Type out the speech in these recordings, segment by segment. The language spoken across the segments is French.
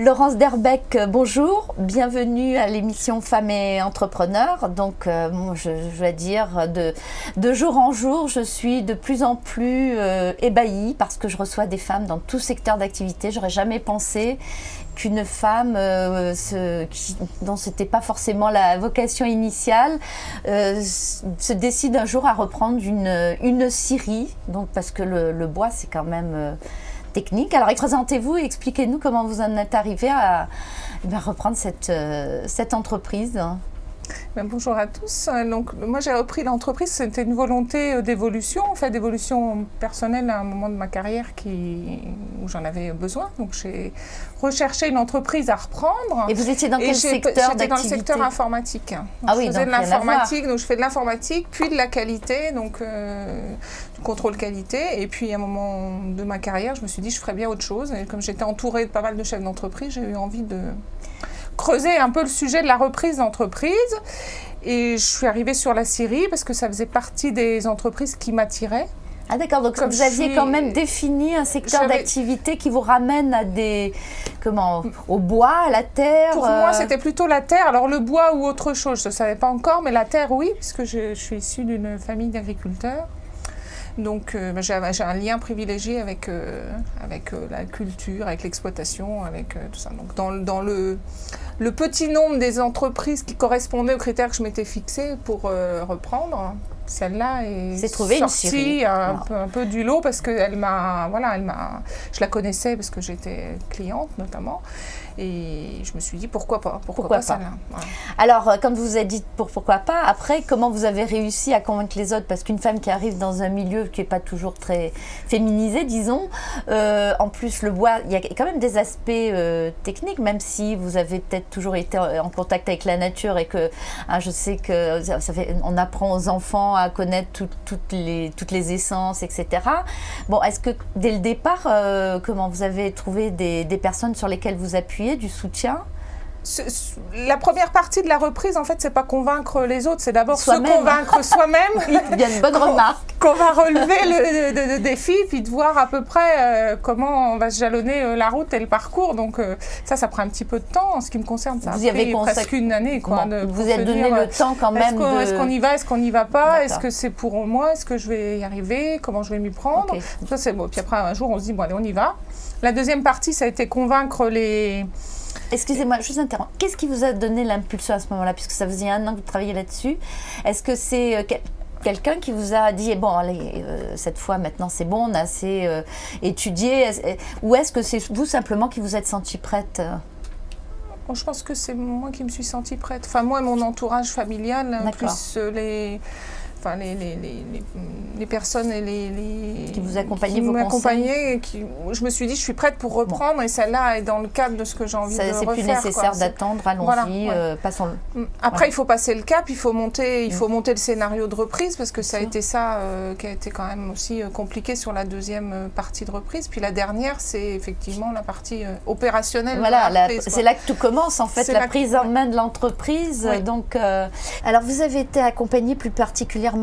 Laurence Derbeck, bonjour, bienvenue à l'émission Femmes et Entrepreneurs. Donc, je dois dire, de jour en jour, je suis de plus en plus ébahie parce que je reçois des femmes dans tout secteur d'activité. J'aurais jamais pensé qu'une femme dont c'était pas forcément la vocation initiale se décide un jour à reprendre une scierie. Donc, parce que le bois, c'est quand même technique. Alors, présentez-vous et expliquez-nous comment vous en êtes arrivé à reprendre cette entreprise. Bonjour à tous. Donc, moi, j'ai repris l'entreprise. C'était une volonté d'évolution, en fait, d'évolution personnelle à un moment de ma carrière où j'en avais besoin. Donc, j'ai recherché une entreprise à reprendre. Et vous étiez dans quel secteur d'activité ? J'étais dans le secteur informatique. Donc, je faisais de l'informatique. Donc, je fais de l'informatique, puis de la qualité, donc du contrôle qualité. Et puis, à un moment de ma carrière, je me suis dit, je ferais bien autre chose. Et comme j'étais entourée de pas mal de chefs d'entreprise, j'ai eu envie de creuser un peu le sujet de la reprise d'entreprise. Et je suis arrivée sur la scierie parce que ça faisait partie des entreprises qui m'attiraient. Ah d'accord, donc vous aviez quand même défini un secteur d'activité qui vous ramène à au bois, à la terre. Pour moi, c'était plutôt la terre. Alors le bois ou autre chose, je ne savais pas encore, mais la terre, oui, puisque je suis issue d'une famille d'agriculteurs. Donc j'ai un lien privilégié avec la culture, avec l'exploitation, avec tout ça. Donc dans le petit nombre des entreprises qui correspondaient aux critères que je m'étais fixés pour reprendre, celle-là est sortie un peu du lot parce que je la connaissais parce que j'étais cliente notamment. Et je me suis dit, pourquoi pas celle-là. Voilà. Alors, comme vous vous êtes dit, pourquoi pas, après, comment vous avez réussi à convaincre les autres ? Parce qu'une femme qui arrive dans un milieu qui n'est pas toujours très féminisé, disons, en plus, le bois, il y a quand même des aspects techniques, même si vous avez peut-être toujours été en contact avec la nature et que je sais que on apprend aux enfants à connaître toutes les essences, etc. Bon, est-ce que dès le départ, comment vous avez trouvé des personnes sur lesquelles vous appuyez, du soutien ? La première partie de la reprise, en fait, c'est pas convaincre les autres, c'est d'abord se convaincre soi-même. Oui, il y a une bonne remarque. Qu'on va relever le défi, puis de voir à peu près comment on va se jalonner la route et le parcours. Donc ça prend un petit peu de temps. En ce qui me concerne, ça a pris presque une année. Vous êtes donné le temps quand même Est-ce qu'on y va, est-ce qu'on n'y va pas ? D'accord. Est-ce que c'est pour moi ? Est-ce que je vais y arriver ? Comment je vais m'y prendre ? Okay. Ça, c'est bon. Puis après, un jour, on se dit, bon, allez, on y va. La deuxième partie, ça a été convaincre les... Excusez-moi, je vous interromps. Qu'est-ce qui vous a donné l'impulsion à ce moment-là, puisque ça faisait 1 an que vous travaillez là-dessus ? Est-ce que c'est quelqu'un qui vous a dit bon, allez, cette fois, maintenant, c'est bon, on a assez étudié, ou est-ce que c'est vous simplement qui vous êtes sentie prête ? Bon, je pense que c'est moi qui me suis sentie prête. Enfin, moi et mon entourage familial, plus les personnes et qui vous accompagnaient, qui m'accompagnaient, je me suis dit je suis prête pour reprendre. Bon. Et celle-là est dans le cadre de ce que j'ai envie de refaire. C'est plus nécessaire d'attendre, allons-y, passons-le. Après il faut passer le cap, il faut monter le scénario de reprise parce que ça a été ça qui a été quand même aussi compliqué sur la deuxième partie de reprise. Puis la dernière c'est effectivement la partie opérationnelle. Voilà, c'est là que tout commence en fait, la prise en main de l'entreprise. Oui. Donc, alors vous avez été accompagnée plus particulièrement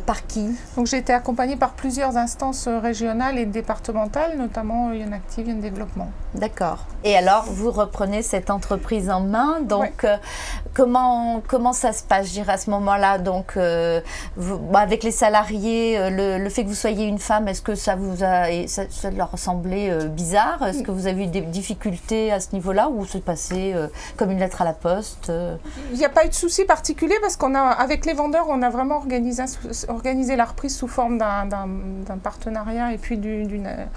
par qui ? Donc j'ai été accompagnée par plusieurs instances régionales et départementales, notamment Ionactive, Yen Développement. D'accord. Et alors vous reprenez cette entreprise en main, donc comment ça se passe, je dirais, à ce moment-là ? Donc avec les salariés, le fait que vous soyez une femme, est-ce que ça leur semblait bizarre ? Est-ce que vous avez eu des difficultés à ce niveau-là ou c'est passé comme une lettre à la poste ? Il n'y a pas eu de souci particulier parce qu'avec les vendeurs, on a vraiment organisé la reprise sous forme d'un partenariat et puis d'un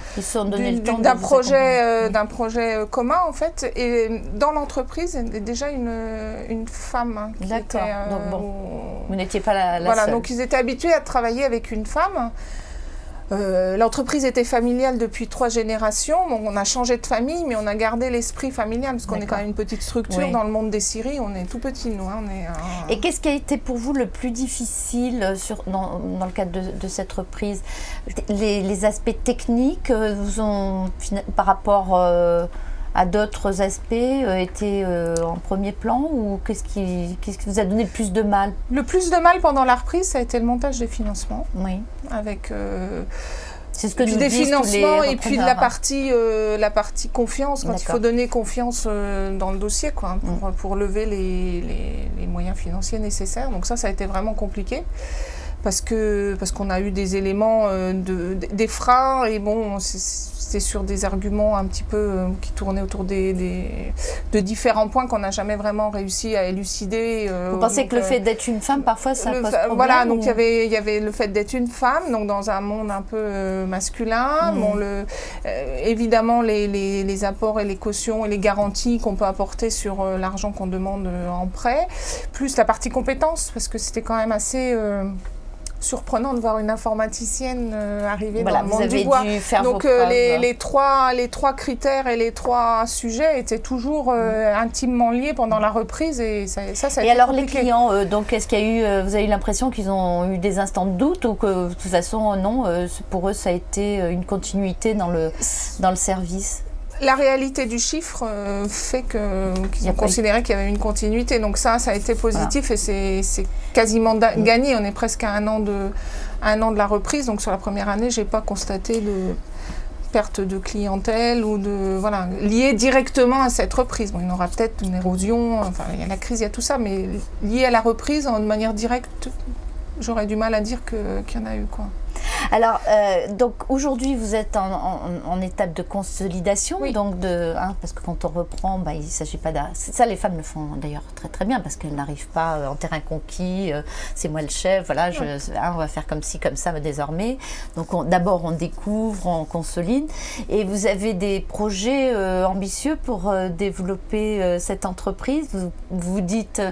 projet commun en fait. Et dans l'entreprise, il y a déjà une femme qui était... Donc vous n'étiez pas la voilà, seule. donc ils étaient habitués à travailler avec une femme. L'entreprise était familiale depuis 3 générations, donc on a changé de famille, mais on a gardé l'esprit familial, parce qu'on est quand même une petite structure dans le monde des scieries, on est tout petit, nous. Et qu'est-ce qui a été pour vous le plus difficile dans le cadre de cette reprise ? Les aspects techniques vous ont, par rapport à d'autres aspects, été en premier plan, ou qu'est-ce qui vous a donné le plus de mal ? Le plus de mal pendant la reprise, ça a été le montage des financements. Oui. Avec C'est ce que et puis nous des disent tous les financements et puis de repreneurs. la partie confiance, quand il faut donner confiance dans le dossier, quoi, pour lever les moyens financiers nécessaires. Donc ça a été vraiment compliqué. Parce qu'on a eu des éléments, des freins, et bon, c'était sur des arguments un petit peu qui tournaient autour de différents points qu'on n'a jamais vraiment réussi à élucider. Vous pensez que le fait d'être une femme, parfois, ça pose problème? Voilà, donc il y avait le fait d'être une femme, donc dans un monde un peu masculin. Bon, évidemment, les apports et les cautions et les garanties qu'on peut apporter sur l'argent qu'on demande en prêt, plus la partie compétences, parce que c'était quand même assez... surprenant de voir une informaticienne arriver dans le monde du bois. Dû faire donc les trois critères et les trois sujets étaient toujours intimement liés pendant la reprise, et ça a été alors compliqué. Les clients, donc est-ce qu'il y a eu, vous avez eu l'impression qu'ils ont eu des instants de doute, ou que de toute façon non, pour eux ça a été une continuité dans le service? La réalité du chiffre fait qu'ils ont considéré qu'il y avait une continuité. Donc ça a été positif, et c'est quasiment gagné. On est presque à un an de la reprise. Donc sur la première année, je n'ai pas constaté de perte de clientèle ou liée directement à cette reprise. Bon, il y aura peut-être une érosion, enfin il y a la crise, il y a tout ça, mais lié à la reprise de manière directe, j'aurais du mal à dire qu'il y en a eu, quoi. Alors, donc aujourd'hui, vous êtes en étape de consolidation, oui. Donc parce que quand on reprend, il ne s'agit pas ça, les femmes le font d'ailleurs très très bien, parce qu'elles n'arrivent pas en terrain conquis, c'est moi le chef, voilà, on va faire comme ci, comme ça désormais. Donc d'abord on découvre, on consolide, et vous avez des projets ambitieux pour développer cette entreprise. Vous dites...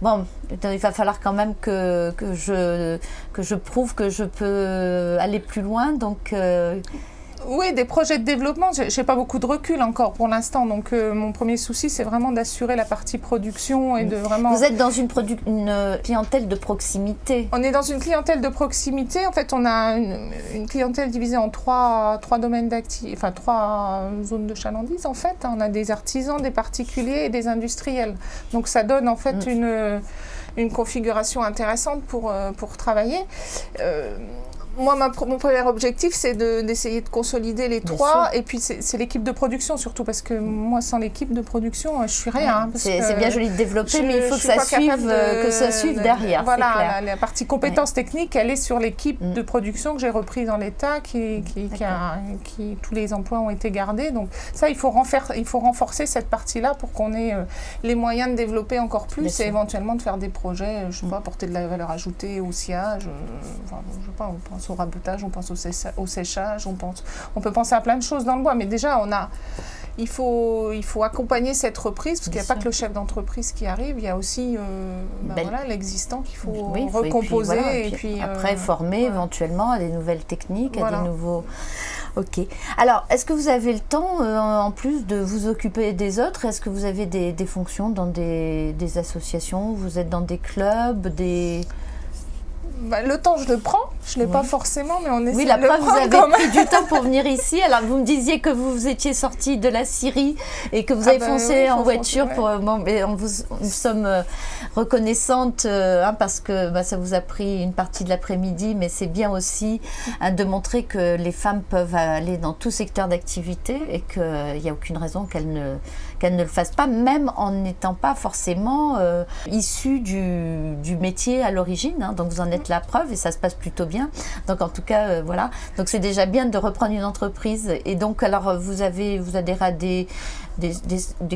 Bon, il va falloir quand même que je prouve que je peux aller plus loin, donc... Oui, des projets de développement, je n'ai pas beaucoup de recul encore pour l'instant, donc mon premier souci, c'est vraiment d'assurer la partie production et de vraiment... Vous êtes dans une clientèle de proximité. On est dans une clientèle de proximité. En fait, on a une clientèle divisée en trois domaines d'activité, enfin 3 zones de chalandise, en fait. On a des artisans, des particuliers et des industriels. Donc ça donne en fait une configuration intéressante pour travailler. Moi, mon premier objectif, c'est d'essayer de consolider les trois. Et puis, c'est l'équipe de production, surtout, parce que moi, sans l'équipe de production, je suis rien. C'est bien joli de développer, mais il faut que ça suive derrière. Voilà, la partie compétences techniques, elle est sur l'équipe de production que j'ai reprise en l'état, qui tous les emplois ont été gardés. Donc, ça, il faut renforcer cette partie-là pour qu'on ait les moyens de développer encore plus, et éventuellement de faire des projets, je ne sais pas, apporter de la valeur ajoutée au sciage, je sais pas, on pense au rabotage, on pense au séchage, on peut penser à plein de choses dans le bois, mais déjà il faut accompagner cette reprise, parce qu'il n'y a pas que le chef d'entreprise qui arrive, il y a aussi l'existant qu'il faut recomposer, et puis après former éventuellement à des nouvelles techniques, à des nouveaux... Ok. Alors, est-ce que vous avez le temps, en plus, de vous occuper des autres? Est-ce que vous avez des fonctions dans des associations? Vous êtes dans des clubs, le temps, je le prends. Je ne l'ai pas forcément, mais on essaie de le prendre. Oui, la preuve, vous avez pris du temps pour venir ici. Alors, vous me disiez que vous étiez sortie de la Syrie et que vous avez foncé en voiture. Nous sommes reconnaissantes parce que ça vous a pris une partie de l'après-midi, mais c'est bien aussi de montrer que les femmes peuvent aller dans tout secteur d'activité et qu'il n'y a aucune raison qu'elles ne le fassent pas, même en n'étant pas forcément issues du métier à l'origine. Donc, vous en êtes la preuve, et ça se passe plutôt bien. Donc en tout cas, voilà. Donc c'est déjà bien de reprendre une entreprise. Et donc, alors, vous adhérez à des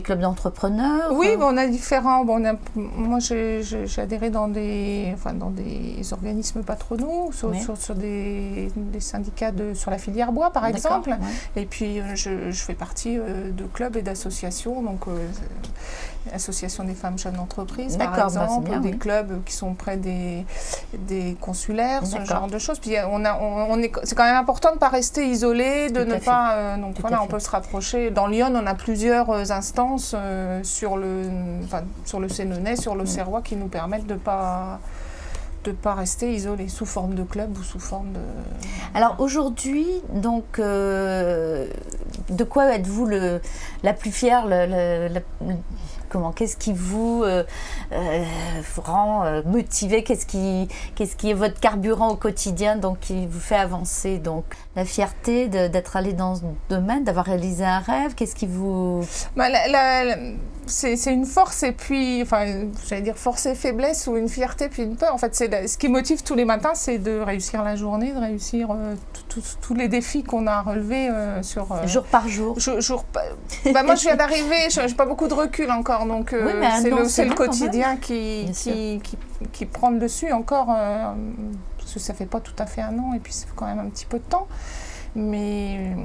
clubs d'entrepreneurs? Oui, on a différents. Moi, j'ai adhéré dans des organismes patronaux, sur des syndicats sur la filière bois, par exemple. Ouais. Et puis, je fais partie de clubs et d'associations. Donc, l'association des femmes chefs d'entreprise, par exemple, des clubs qui sont près des consulaires, ce genre de choses. Puis c'est quand même important de ne pas rester isolé, de ne pas... on peut se rapprocher. Dans Lyon, on a plusieurs instances sur le Sénonais, sur l'Auxerrois, qui nous permettent de ne pas rester isolés, sous forme de club ou sous forme de... Alors aujourd'hui, donc, de quoi êtes-vous la plus fière, Qu'est-ce qui vous rend motivé, qu'est-ce qui est votre carburant au quotidien, donc qui vous fait avancer? Donc la fierté d'être allé dans ce domaine, d'avoir réalisé un rêve, qu'est-ce qui vous... C'est une force et puis, enfin, j'allais dire force et faiblesse, ou une fierté puis une peur. En fait, ce qui motive tous les matins, c'est de réussir la journée, de réussir tous les défis qu'on a relevés jour par jour. Moi, je viens d'arriver, je n'ai pas beaucoup de recul encore, donc c'est le quotidien qui prend le dessus encore, parce que ça fait pas tout à fait un an et puis c'est quand même un petit peu de temps. Mais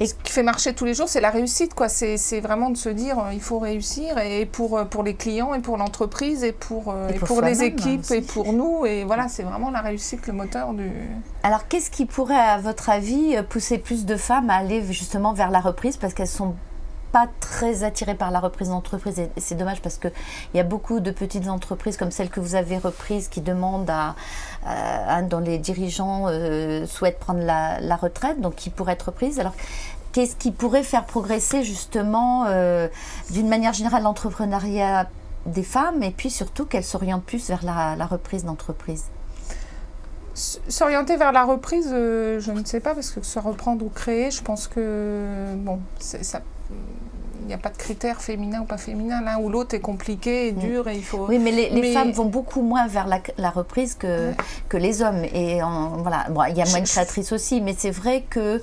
ce qui fait marcher tous les jours, c'est la réussite, quoi. C'est vraiment de se dire, il faut réussir, et pour les clients, et pour l'entreprise, et pour les équipes, aussi. Et pour nous. Et voilà, c'est vraiment la réussite, le moteur du... Alors, qu'est-ce qui pourrait, à votre avis, pousser plus de femmes à aller justement vers la reprise, parce qu'elles sont pas très attirées par la reprise d'entreprise, et c'est dommage parce qu'il y a beaucoup de petites entreprises comme celle que vous avez reprise qui demandent dont les dirigeants souhaitent prendre la retraite, donc qui pourraient être reprises. Alors, qu'est-ce qui pourrait faire progresser justement d'une manière générale l'entrepreneuriat des femmes, et puis surtout qu'elles s'orientent plus vers la reprise d'entreprise? S'orienter vers la reprise, je ne sais pas, parce que soit reprendre ou créer, je pense que il n'y a pas de critères féminin ou pas féminin. L'un ou l'autre est compliqué et dur, et il faut... Oui, mais les femmes vont beaucoup moins vers la reprise que les hommes. Et voilà. Bon, il y a moins de créatrices aussi, mais c'est vrai que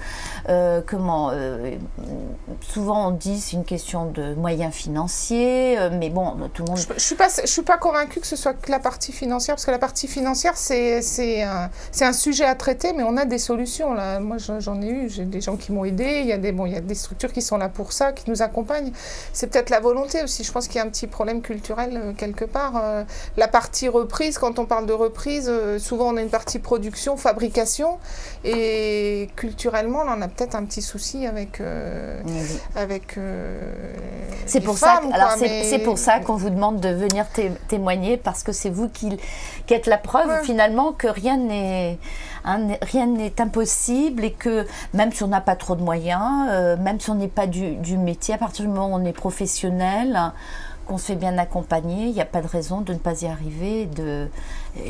souvent on dit c'est une question de moyens financiers, mais bon, tout le monde... Je suis pas convaincue que ce soit que la partie financière, parce que la partie financière, c'est un sujet à traiter, mais on a des solutions. Là. Moi, j'en ai eu, j'ai des gens qui m'ont aidé, il y a des structures qui sont là pour ça, qui nous accompagnent. C'est peut-être la volonté aussi. Je pense qu'il y a un petit problème culturel quelque part. La partie reprise, quand on parle de reprise, souvent on a une partie production, fabrication, et culturellement, là, on a peut-être un petit souci avec c'est pour femmes, ça. Alors c'est pour ça qu'on vous demande de venir témoigner, parce que c'est vous qui êtes la preuve finalement que rien n'est impossible, et que même si on n'a pas trop de moyens, même si on n'est pas du métier, à partir du moment où on est professionnel, qu'on se fait bien accompagner, il n'y a pas de raison de ne pas y arriver,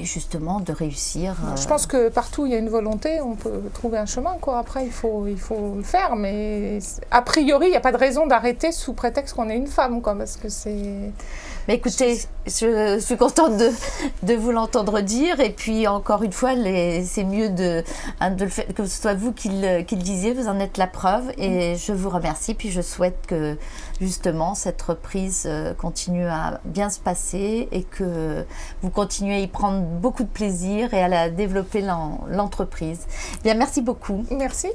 justement de réussir. Je pense que partout il y a une volonté, on peut trouver un chemin, quoi. Après il faut le faire, mais a priori il n'y a pas de raison d'arrêter sous prétexte qu'on est une femme, quoi, parce que c'est... Mais écoutez, je suis contente de vous l'entendre dire, et puis encore une fois, c'est mieux le fait que ce soit vous qui le disiez, vous en êtes la preuve, et je vous remercie, puis je souhaite que justement cette reprise continue à bien se passer, et que vous continuez à y prendre beaucoup de plaisir et à développer l'entreprise. Bien, merci beaucoup. Merci.